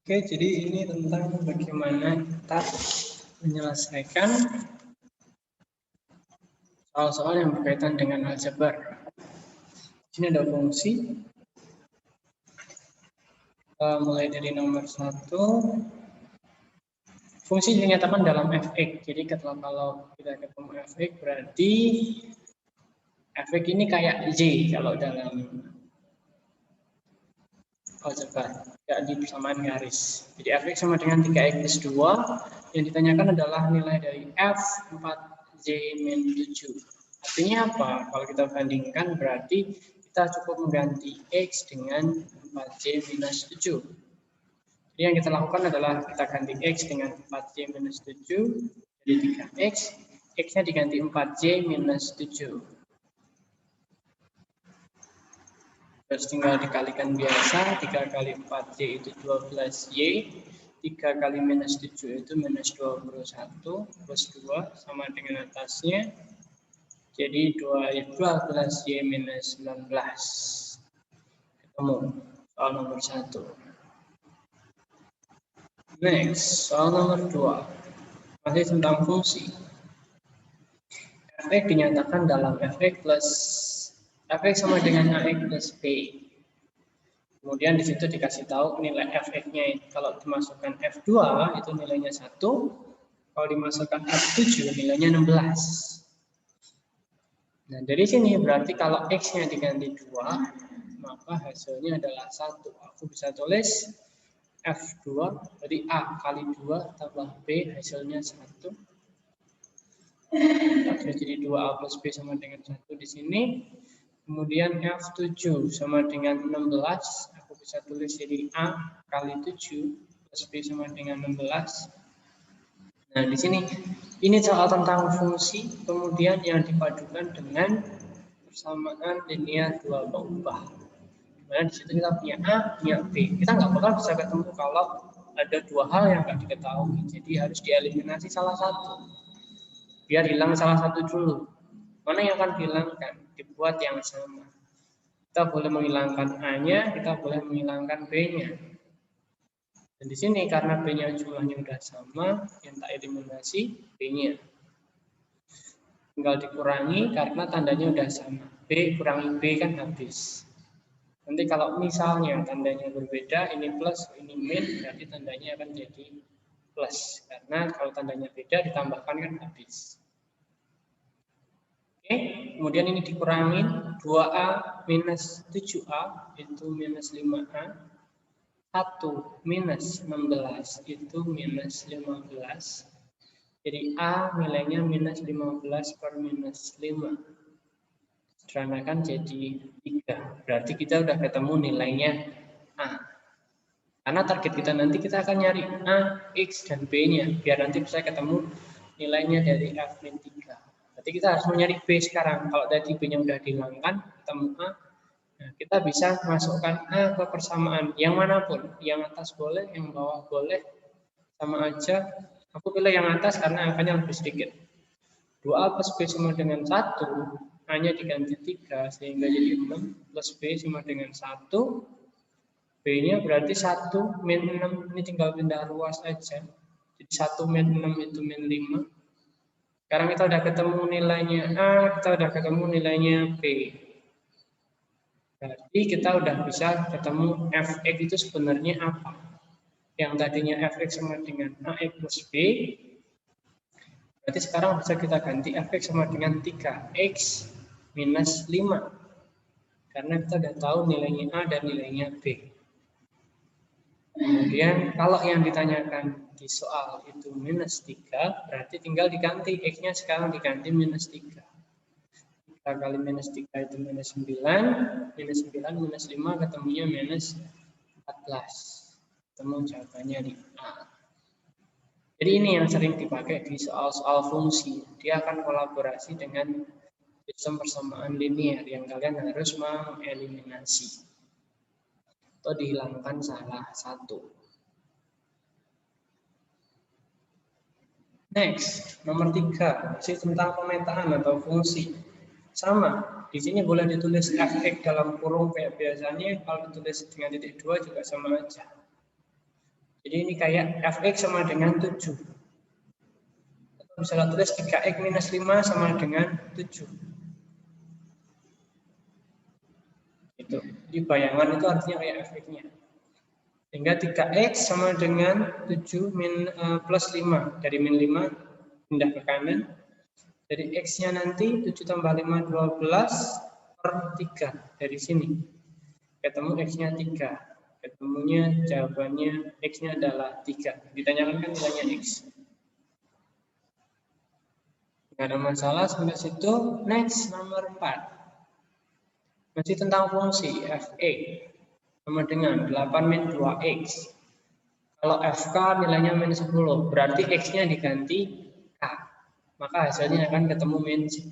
Oke, jadi ini tentang bagaimana kita menyelesaikan soal-soal yang berkaitan dengan aljabar. Ini ada fungsi. Mulai dari nomor 1. Fungsi dinyatakan dalam fx. Jadi kalau kita ketemu fx berarti fx ini kayak y kalau dalam aljabar, tidak di persamaan garis. Jadi fx sama dengan 3x plus 2. Yang ditanyakan adalah nilai dari f 4j-7. Artinya apa? Kalau kita bandingkan berarti kita cukup mengganti x dengan 4j minus 7. Jadi yang kita lakukan adalah kita ganti x dengan 4j minus 7 jadi 3x. X-nya diganti 4j minus 7. Terus tinggal dikalikan biasa, 3 kali 4y itu 12y, 3 kali minus 7 itu minus 21, plus 2 sama dengan atasnya, jadi 12y minus 19. Ketemu soal nomor 1. Next, soal nomor 2. Masih tentang fungsi. Fx dinyatakan dalam fx sama dengan ax plus b. Kemudian di situ dikasih tahu nilai fx-nya. Kalau dimasukkan f2 itu nilainya 1. Kalau dimasukkan f7 nilainya 16. Nah, dari sini berarti kalau x-nya diganti 2, maka hasilnya adalah 1. Aku bisa tulis f2 dari a kali 2 tambah b hasilnya 1. Jadi 2a plus b sama dengan 1 di sini. Kemudian F7 sama dengan 16, aku bisa tulis jadi A kali 7 plus B sama dengan 16. Nah, di sini ini soal tentang fungsi, kemudian yang dipadukan dengan persamaan linear dua pengubah. Dimana di situ kita punya A, punya B. Kita nggak bakal bisa ketemu kalau ada dua hal yang nggak diketahui. Jadi harus dieliminasi salah satu. Biar hilang salah satu dulu. Mana yang akan dihilangkan? Dibuat yang sama. Kita boleh menghilangkan A-nya, kita boleh menghilangkan B-nya. Dan di sini karena B-nya jumlahnya sudah sama, yang tak eliminasi B-nya. Tinggal dikurangi karena tandanya sudah sama. B kurangi B kan habis. Nanti kalau misalnya tandanya berbeda, ini plus, ini min, berarti tandanya akan jadi plus. Karena kalau tandanya beda, ditambahkan kan habis. Oke, kemudian ini dikurangin 2A minus 7A itu minus 5A, 1 minus 16 itu minus 15. Jadi A nilainya minus 15 per minus 5. Sederhanakan jadi 3. Berarti kita udah ketemu nilainya A. Karena target kita nanti kita akan nyari A, X, dan B-nya. Biar nanti bisa ketemu nilainya dari F min 3. Berarti kita harus mencari B sekarang. Kalau tadi B-nya udah dihilangkan, ketemu A. Nah, kita bisa masukkan A ke persamaan. Yang manapun. Yang atas boleh, yang bawah boleh. Sama aja. Aku pilih yang atas karena angkanya lebih sedikit. 2A plus B sama dengan 1. A-nya diganti 3. Sehingga jadi 6. Plus B sama dengan 1. B-nya berarti 1 min 6. Ini tinggal pindah ruas aja. Jadi 1 min 6 itu min 5. Sekarang kita udah ketemu nilainya A, kita udah ketemu nilainya B. Berarti kita udah bisa ketemu Fx itu sebenarnya apa. Yang tadinya Fx sama dengan Ax plus B. Berarti sekarang bisa kita ganti Fx sama dengan 3x minus 5. Karena kita udah tahu nilainya A dan nilainya B. Kemudian kalau yang ditanyakan di soal itu minus 3, berarti tinggal diganti. X-nya sekarang diganti minus 3. 3 kali minus 3 itu minus 9. Minus 9 minus 5 ketemunya minus 14. Ketemu jawabannya di A. Jadi ini yang sering dipakai di soal-soal fungsi. Dia akan kolaborasi dengan sistem persamaan linear yang kalian harus mengeliminasi. Atau dihilangkan salah satu. Next, nomor 3, masih tentang pemetaan atau fungsi. Sama, di sini boleh ditulis fx dalam kurung kayak biasanya, kalau ditulis dengan titik 2 juga sama aja. Jadi ini kayak fx sama dengan 7. Atau bisa kita tulis 3x minus 5 sama dengan 7. Itu. Jadi bayangan itu artinya kayak fx-nya. Sehingga 3x sama dengan 7 plus 5. Dari min 5 pindah ke kanan. Jadi x-nya nanti 7 tambah 5, 12 per 3 dari sini. Ketemu x-nya 3. Ketemunya jawabannya x-nya adalah 3. Ditanyakan kan nilainya x. Nggak ada masalah sampai situ. Next, nomor 4. Masih tentang fungsi f(a) sama dengan 8 min 2x. Kalau fk nilainya min 10, berarti x-nya diganti k. Maka hasilnya akan ketemu min 10.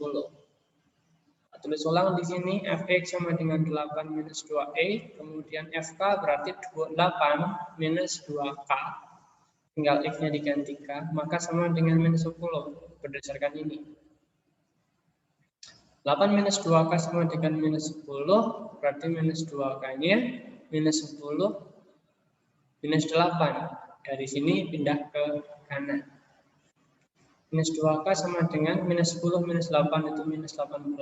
Tulis ulang di sini fx sama dengan 8 minus 2e, kemudian fk berarti 8 minus 2k, tinggal x-nya diganti k, maka sama dengan min 10 berdasarkan ini. 8 minus 2k sama dengan minus 10, berarti minus 2k-nya minus 10 minus 8. Dari sini pindah ke kanan. Minus 2k sama dengan minus 10 minus 8 itu minus 18.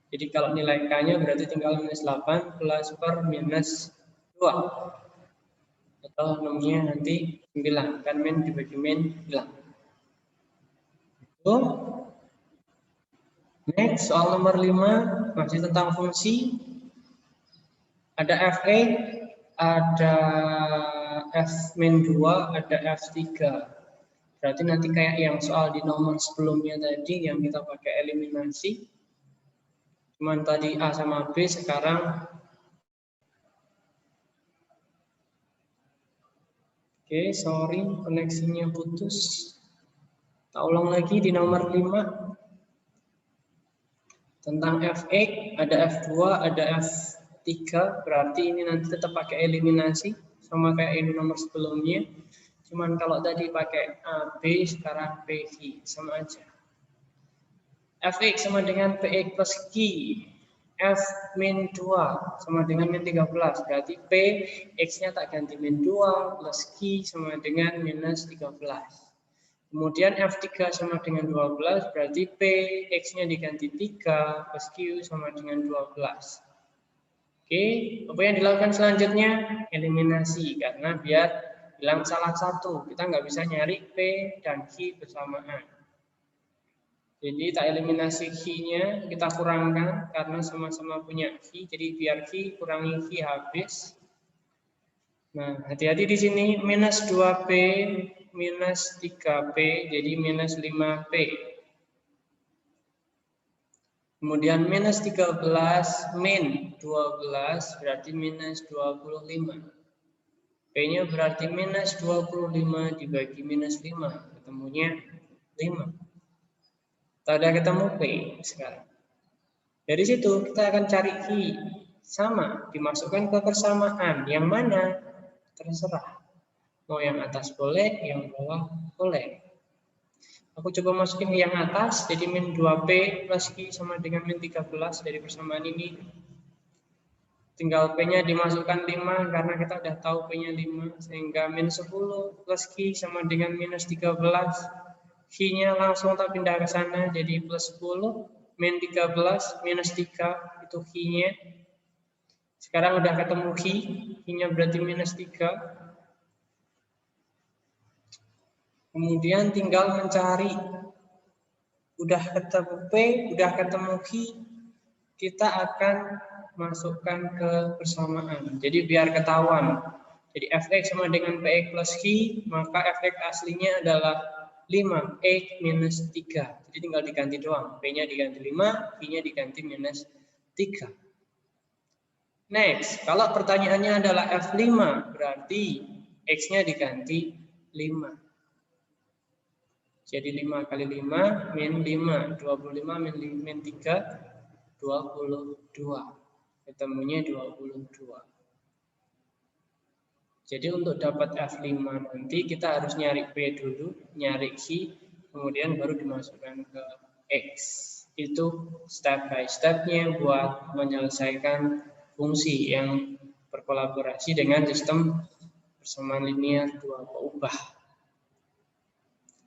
Jadi kalau nilai K-nya berarti tinggal minus 8 plus per minus 2. Atau nomornya nanti 9. Kan min dibagi min hilang. Itu. Next, soal nomor 5. Masih tentang fungsi. Ada f(a), ada f-2, ada f3. Berarti nanti kayak yang soal di nomor sebelumnya tadi yang kita pakai eliminasi. Cuman tadi A sama B, sekarang oke, sorry koneksinya putus. Kita ulang lagi di nomor 5. Tentang f(a), ada f2, ada f3, berarti ini nanti tetap pakai eliminasi sama kayak ini nomor sebelumnya. Cuman kalau tadi pakai A, B, sekarang P, Q, sama aja. Fx sama dengan Px plus Q. F min 2 sama dengan min 13. Berarti P, X-nya tak ganti min 2 plus Q sama dengan minus 13. Kemudian F3 sama dengan 12. Berarti P, X-nya diganti 3 plus Q sama dengan 12. Oke, apa yang dilakukan selanjutnya? Eliminasi, karena biar hilang salah satu. Kita nggak bisa nyari P dan Q bersamaan. Jadi tak eliminasi Q-nya, kita kurangkan karena sama-sama punya Q. Jadi biar Q kurangi Q habis. Nah, hati-hati di sini minus 2P minus 3P jadi minus 5P. Kemudian minus 13 min 12 berarti minus 25. P-nya berarti minus 25 dibagi minus 5. Ketemunya 5. Sudah ketemu P sekarang. Dari situ kita akan cari Q. Sama, dimasukkan ke persamaan. Yang mana? Terserah. Mau yang atas boleh, yang bawah boleh. Aku coba masukin yang atas, jadi min 2P plus Q sama dengan min 13 dari persamaan ini. Tinggal P-nya dimasukkan 5, karena kita udah tahu P-nya 5. Sehingga min 10 plus Q sama dengan minus 13. Q-nya langsung tak pindah ke sana, jadi plus 10, min 13, minus 3, itu Q-nya. Sekarang udah ketemu Q, Q-nya berarti minus 3. Kemudian tinggal mencari, udah ketemu P, udah ketemu Q, kita akan masukkan ke persamaan. Jadi biar ketahuan. Jadi Fx sama dengan Px plus Q, maka Fx aslinya adalah 5x minus 3. Jadi tinggal diganti doang. P-nya diganti 5, Q-nya diganti minus 3. Next, kalau pertanyaannya adalah F5, berarti X-nya diganti 5. Jadi 5 kali 5, min 5. 25 min 3, 22. Ketemunya 22. Jadi untuk dapat F5 nanti kita harus nyari P dulu, nyari Q, kemudian baru dimasukkan ke X. Itu step by step-nya buat menyelesaikan fungsi yang berkolaborasi dengan sistem Persamaan linear 2 keubah.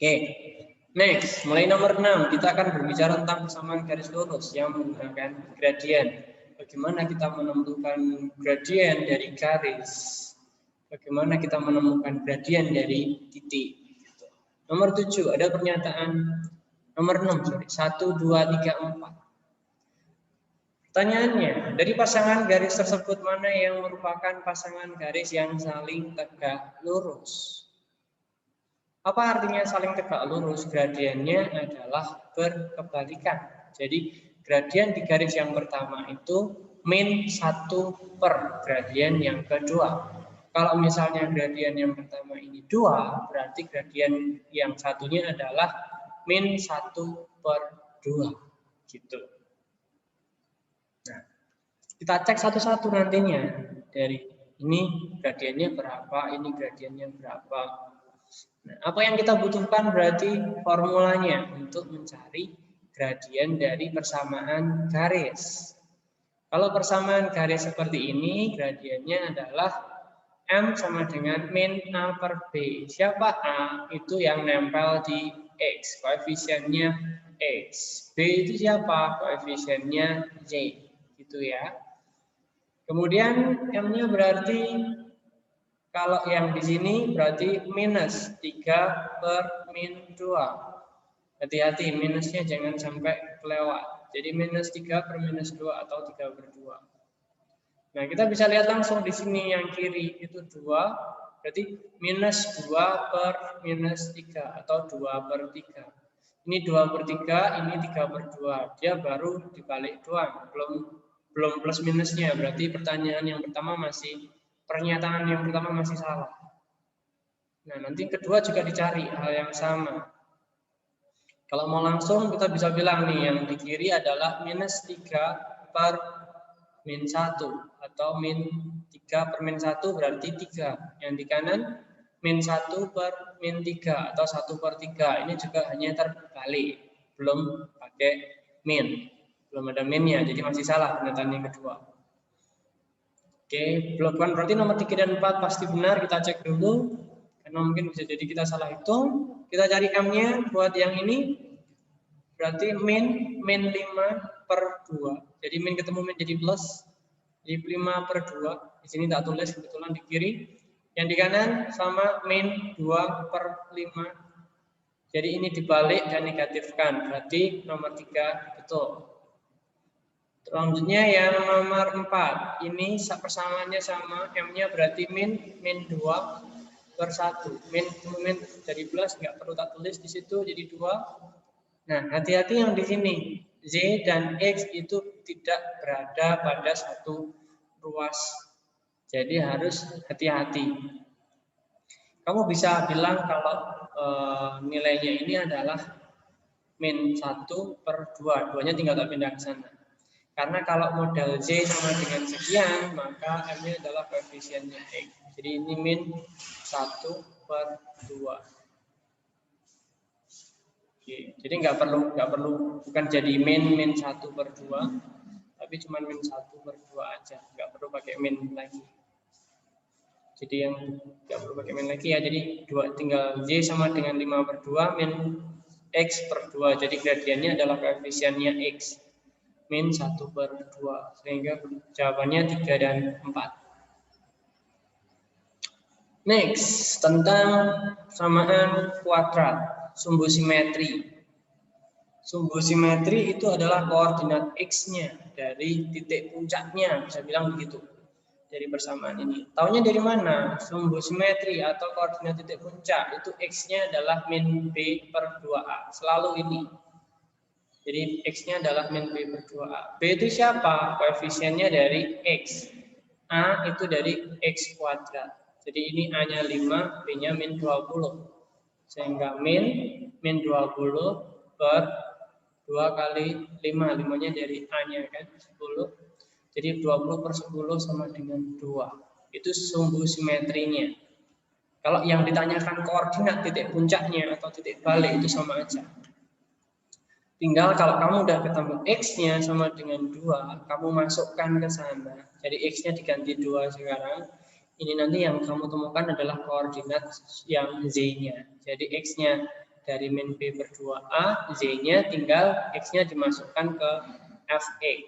Oke, next, mulai nomor 6, kita akan berbicara tentang persamaan garis lurus yang menggunakan gradien. Bagaimana kita menemukan gradien dari garis? Bagaimana kita menemukan gradien dari titik? Nomor 7, ada pernyataan. Nomor 6, 1, 2, 3, 4. Pertanyaannya, dari pasangan garis tersebut mana yang merupakan pasangan garis yang saling tegak lurus? Apa artinya saling tegak lurus? Gradiennya adalah berkebalikan. Jadi gradien di garis yang pertama itu min 1 per gradien yang kedua. Kalau misalnya gradien yang pertama ini 2, berarti gradien yang satunya adalah min 1 per 2. Gitu. Nah, kita cek satu-satu nantinya. Dari ini gradiennya berapa, ini gradiennya berapa. Nah, apa yang kita butuhkan berarti formulanya untuk mencari gradien dari persamaan garis. Kalau persamaan garis seperti ini, gradiennya adalah M sama dengan min A per B. Siapa A? Itu yang nempel di X, koefisiennya X. B itu siapa? Koefisiennya Y. Gitu ya. Kemudian M-nya berarti kalau yang di sini berarti minus 3 per min 2. Hati-hati, minusnya jangan sampai kelewat. Jadi minus 3 per minus 2 atau 3 per 2. Nah, kita bisa lihat langsung di sini yang kiri itu 2. Berarti minus 2 per minus 3 atau 2 per 3. Ini 2 per 3, ini 3 per 2. Dia baru dibalik doang, belum plus minusnya. Berarti pertanyaan yang pertama pernyataan yang pertama masih salah. Nah, nanti kedua juga dicari hal yang sama. Kalau mau langsung kita bisa bilang nih, yang di kiri adalah minus 3 per min 1 atau min 3 per min 1 berarti 3. Yang di kanan min 1 per min 3 atau 1 per 3. Ini juga hanya terbalik, belum pakai min. Belum ada minnya, jadi masih salah pernyataan yang kedua. Oke, bukan berarti nomor 3 dan 4 pasti benar, kita cek dulu. Karena mungkin bisa jadi kita salah hitung. Kita cari M-nya buat yang ini. Berarti min 5 per 2. Jadi min ketemu min jadi plus. Jadi 5 per 2. Di sini tak tulis, kebetulan di kiri. Yang di kanan sama min 2 per 5. Jadi ini dibalik dan negatifkan. Berarti nomor 3 betul. Selanjutnya yang nomor 4. Ini persamaannya sama. M-nya berarti min 2 per 1. Min dari plus, nggak perlu tak tulis di situ, jadi 2. Nah, hati-hati yang di sini. Z dan X itu tidak berada pada satu ruas. Jadi harus hati-hati. Kamu bisa bilang kalau nilainya ini adalah min 1 per 2. 2-nya tinggal tak pindah ke sana. Karena kalau model Z sama dengan sekian, maka M-nya adalah koefisiennya X. Jadi ini min 1 per 2. Oke, jadi nggak perlu bukan jadi min 1 per 2, tapi cuma min 1 per 2 aja, nggak perlu pakai min lagi. Jadi yang nggak perlu pakai min lagi ya, jadi tinggal Z sama dengan 5 per 2 min X per 2. Jadi gradiennya adalah koefisiennya X. Min 1 per 2. Sehingga jawabannya 3 dan 4. Next, tentang persamaan kuadrat. Sumbu simetri. Sumbu simetri itu adalah koordinat X-nya dari titik puncaknya. Bisa bilang begitu. Dari persamaan ini. Taunya dari mana? Sumbu simetri atau koordinat titik puncak. Itu X-nya adalah min B per 2A. Selalu ini. Jadi X-nya adalah min B per 2A. B itu siapa? Koefisiennya dari X. A itu dari X kuadrat. Jadi ini A-nya 5, B-nya min 20. Sehingga min 20 per 2 kali 5. 5-nya dari A-nya kan, 10. Jadi 20 per 10 sama dengan 2. Itu sumbu simetrinya. Kalau yang ditanyakan koordinat titik puncaknya atau titik balik itu sama aja. Tinggal kalau kamu udah ketemu X-nya sama dengan 2, kamu masukkan ke sana. Jadi X-nya diganti 2 sekarang. Ini nanti yang kamu temukan adalah koordinat yang Z-nya. Jadi X-nya dari min B per 2A, Z-nya tinggal X-nya dimasukkan ke Fx.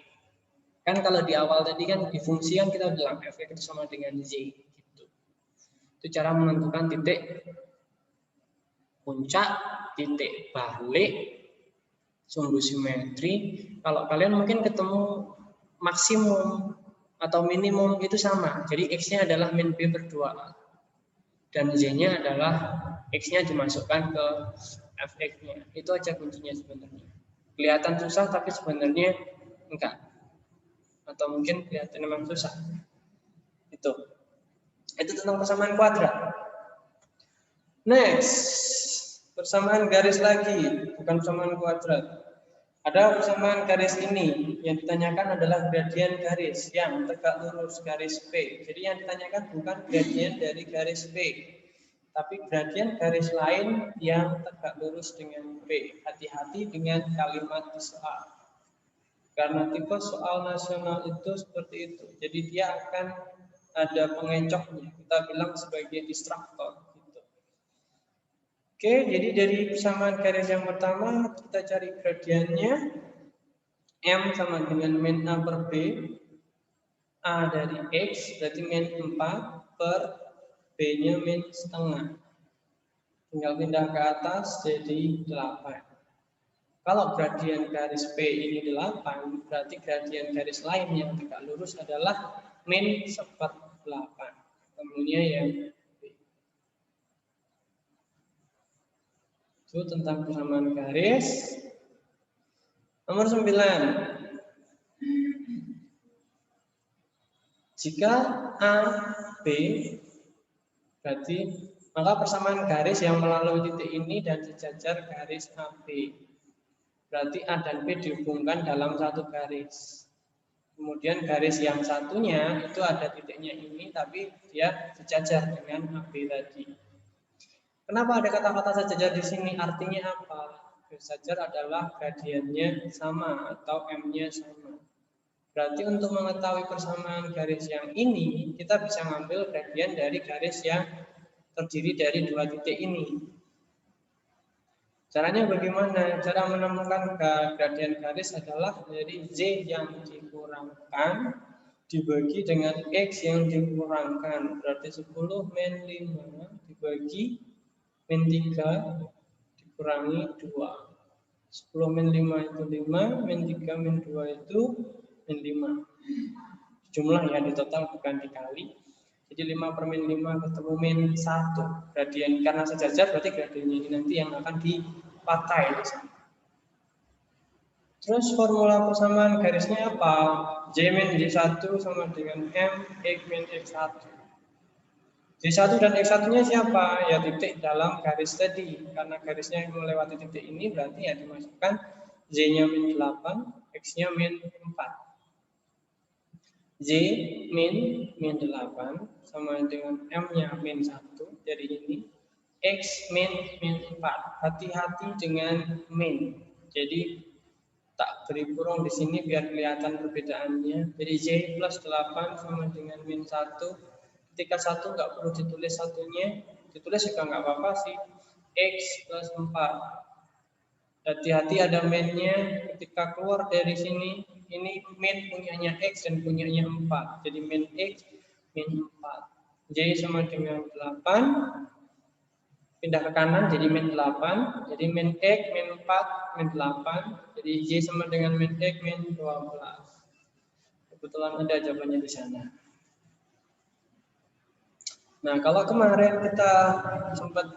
Kan kalau di awal tadi kan di fungsi kan kita bilang Fx itu sama dengan Z. Gitu. Itu cara menentukan titik puncak, titik balik, sumbu simetri. Kalau kalian mungkin ketemu maksimum atau minimum itu sama. Jadi X-nya adalah min B per 2A. Dan Z-nya adalah X-nya dimasukkan ke Fx-nya. Itu aja kuncinya sebenarnya. Kelihatan susah tapi sebenarnya enggak. Atau mungkin kelihatan memang susah. Itu tentang persamaan kuadrat. Next, persamaan garis lagi, bukan persamaan kuadrat. Ada persamaan garis ini, yang ditanyakan adalah gradien garis yang tegak lurus garis P. Jadi yang ditanyakan bukan gradien dari garis P, tapi gradien garis lain yang tegak lurus dengan P. Hati-hati dengan kalimat di soal. Karena tipe soal nasional itu seperti itu. Jadi dia akan ada pengecohnya. Kita bilang sebagai distraktor. Oke, jadi dari persamaan garis yang pertama kita cari gradiennya. M sama dengan min A per B. A dari X berarti min 4 per B-nya min setengah. Tinggal pindah ke atas jadi 8. Kalau gradien garis P ini 8, berarti gradien garis lain yang tegak lurus adalah min 1/8. Temunya yang itu tentang persamaan garis. Nomor 9. Jika A, B, berarti maka persamaan garis yang melalui titik ini dan sejajar garis AB. Berarti A dan B dihubungkan dalam satu garis. Kemudian garis yang satunya itu ada titiknya ini, tapi dia sejajar dengan AB tadi. Kenapa ada kata-kata sejajar di sini? Artinya apa? Sejajar adalah gradiennya sama atau M-nya sama. Berarti untuk mengetahui persamaan garis yang ini, kita bisa mengambil gradien dari garis yang terdiri dari dua titik ini. Caranya bagaimana? Cara menemukan gradien garis adalah dari Z yang dikurangkan dibagi dengan X yang dikurangkan. Berarti 10 min 5 dibagi min 3 dikurangi 2. 10 min 5 itu 5, min 3 min 2 itu min 5. Jumlah ya di total bukan dikali. Jadi 5 per min 5 ketemu min 1. Gradien karena sejajar berarti gradiennya ini nanti yang akan dipakai di sana. Terus formula persamaan garisnya apa? J min J1 sama dengan M X min X1. J1 dan X1-nya siapa? Ya titik dalam garis tadi. Karena garisnya melewati titik ini berarti ya dimasukkan Z-nya min 8, X-nya min 4. Z min 8 sama dengan M-nya min 1. Jadi ini X min 4. Hati-hati dengan min. Jadi tak beri kurung di sini biar kelihatan perbedaannya. Jadi Z plus 8 sama dengan min 1. Ketika 1 nggak perlu ditulis satunya, ditulis juga nggak apa-apa sih. X plus 4. Hati-hati ada min-nya. Ketika keluar dari sini, ini min punyanya X dan punyanya 4. Jadi min X, min 4. J sama dengan 8. Pindah ke kanan jadi min 8. Jadi min X, min 4, min 8. Jadi J sama dengan min X, min 12. Kebetulan ada jawabannya di sana. Nah, kalau kemarin kita sempat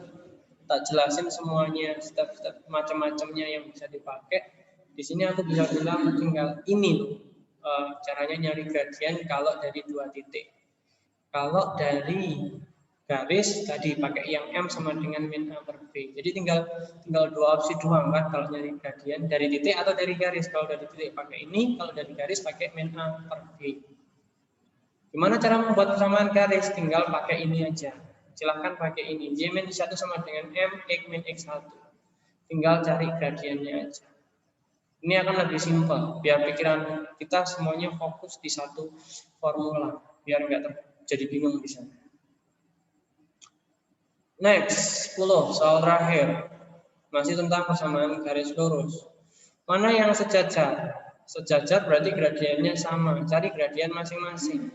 tak jelasin semuanya, step-step macam-macamnya yang bisa dipakai, di sini aku bisa bilang tinggal ini caranya nyari gradien kalau dari dua titik. Kalau dari garis tadi pakai yang M sama dengan min A per B. Jadi tinggal dua opsi doang kan kalau nyari gradien dari titik atau dari garis. Kalau dari titik pakai ini, kalau dari garis pakai min A per B. Gimana cara membuat persamaan garis? Tinggal pakai ini aja. Silahkan pakai ini. J min 1 sama dengan M, X min X1. Tinggal cari gradiennya aja. Ini akan lebih simpel. Biar pikiran kita semuanya fokus di satu formula. Biar nggak jadi bingung di sana. Next, 10, soal terakhir. Masih tentang persamaan garis lurus. Mana yang sejajar? Sejajar berarti gradiennya sama. Cari gradien masing-masing.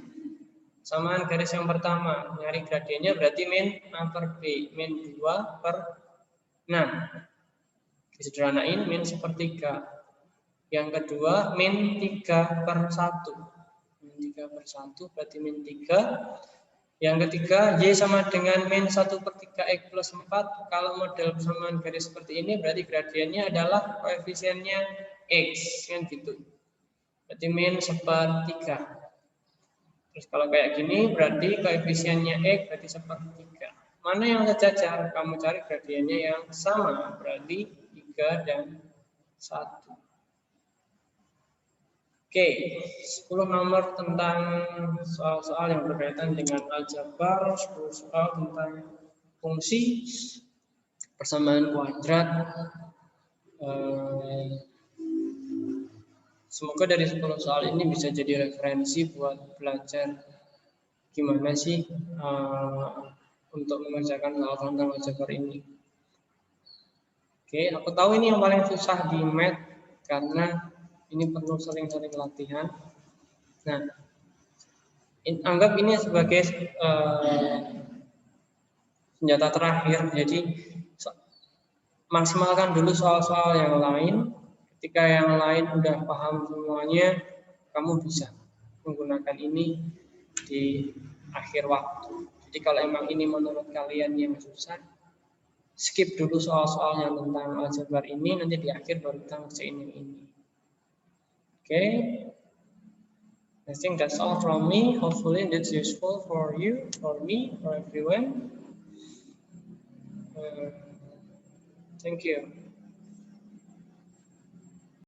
Samaan garis yang pertama, nyari gradiennya berarti min A per B. Min 2 per 6. Disederhanain min sepertiga. Yang kedua, min 3 per 1. Min 3 per 1 berarti min 3. Yang ketiga, Y sama dengan min 1 per 3X plus 4. Kalau model persamaan garis seperti ini, berarti gradiennya adalah koefisiennya X. Kan gitu. Berarti min 1/3. Terus kalau kayak gini, berarti koefisiennya X berarti 1/3. Mana yang sejajar? Kamu cari gradiennya yang sama. Berarti 3 dan 1. Oke, 10 nomor tentang soal-soal yang berkaitan dengan aljabar, 10 soal tentang fungsi, persamaan kuadrat. Semoga dari 10 soal ini bisa jadi referensi buat belajar gimana sih untuk mengerjakan soal tentang aljabar ini. Oke, aku tahu ini yang paling susah di math karena ini perlu sering-sering latihan. Nah, anggap ini sebagai senjata terakhir. Jadi maksimalkan dulu soal-soal yang lain. Ketika yang lain udah paham semuanya, kamu bisa menggunakan ini di akhir waktu. Jadi kalau emang ini menurut kalian yang susah, skip dulu soal-soal yang tentang aljabar ini, nanti di akhir baru kita ngerjain yang ini. Okay, I think that's all from me. Hopefully that's useful for you, for me, for everyone. Thank you.